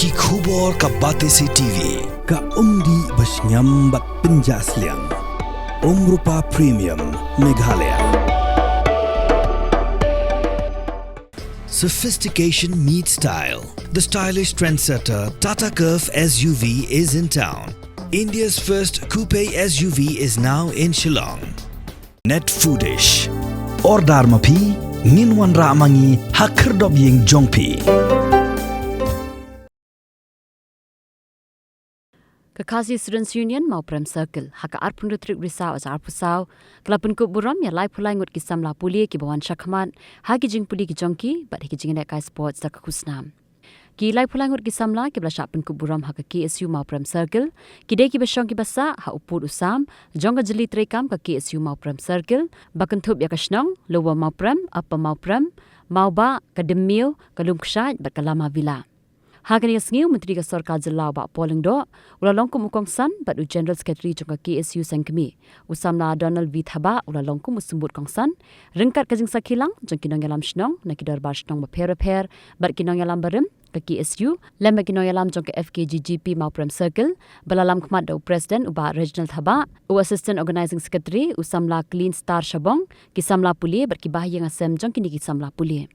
ki khubor ka batesi TV ka umdi basnyam bat penjaslian Mawprem Premium Meghalaya. Sophistication meets style. The stylish trendsetter Tata Curve SUV is in town. India's first coupe SUV is now in Shillong. Net foodish. Ordar mapi minwan ramangi hakerdob ying jongpi. Kekasih Students Union Mawprem Circle haka arpun retrik risau as arpusau kala Pynkup Burom ya lai pulai ngut ki Samla Pule ki bawan syakhamat hagi jing puli ki jongki bat hiki jing kai sports dak Khusnam ki lai pulai ngut ki Samla ki bla syak Pynkup Burom haka KSU Mawprem Circle ki de ki besong ki basa ha upur usam jongga jeli trekam ka KSU Mawprem Circle bakentup ya kasnong lower Mawprem upper Mawprem Mawba ka demil ka lumkshat bat kalama villa. Hagani asngiu Menteri Kesorkar Jelau bak polling do ulalongkum ukongsan bat General Secretary jongka KSU sangkemi usamla Donald V Thaba ulalongkum usumbut kongsan rengkat kajing sakilang jong kinong yalam shnong na kidor bar shnong per bat kinong yalam barim ke KSU lem kinong yalam jongka FKGGP Mawprem Circle balalam khmat do President uba Regional Thaba u Assistant Organizing Secretary usamla Clean Star Shabong ki Samla Pule bat ki bahayang asem jong kini ki Samla Pule.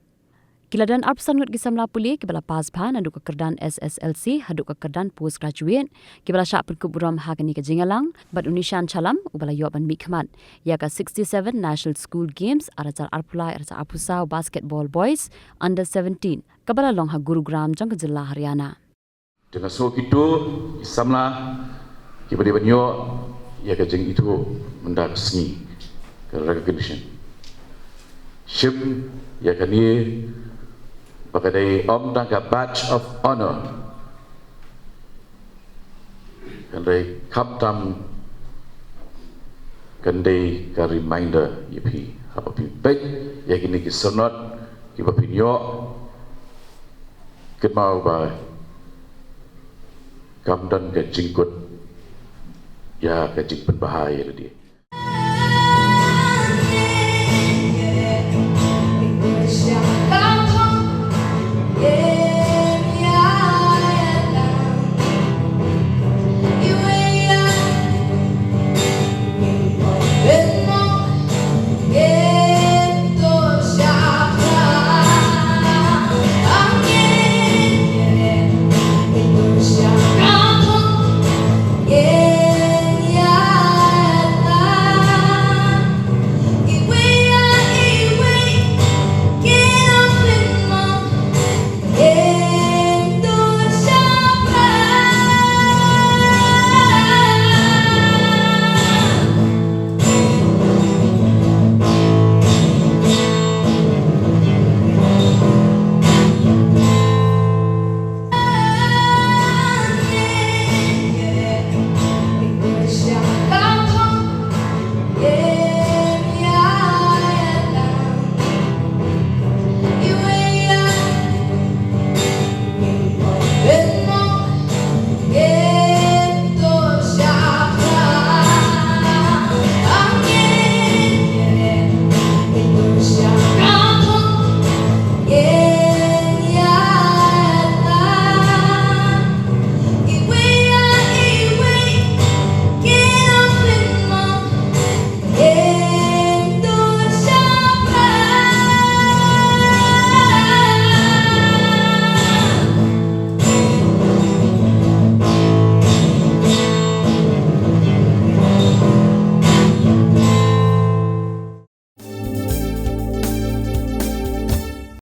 Kiladan arpsan ngut ki Samla Pule ki bala pasban adu kekerdan SSLC hadu kekerdan postgraduate ki bala syak Pynkup Burom hagani ke jingalang bat unishan chalam ubala yoban mikmat ya ka 67 National School Games arajar arpulai arajar apusau basketball boys under 17 kabala long ha Gurugram jang ke Jilla Haryana. Dengan so itu Samla ki bade banyo ya ka jing itu mendak sengi ke recognition ship ya ka ni Pakai tangga badge of honor, kandai kaptam, kandai ka reminder yepi apa pi baik ya kini kisonot kipa pinyo kemau ba kamdan ke jingkut ya ke jingkut bahaya dia.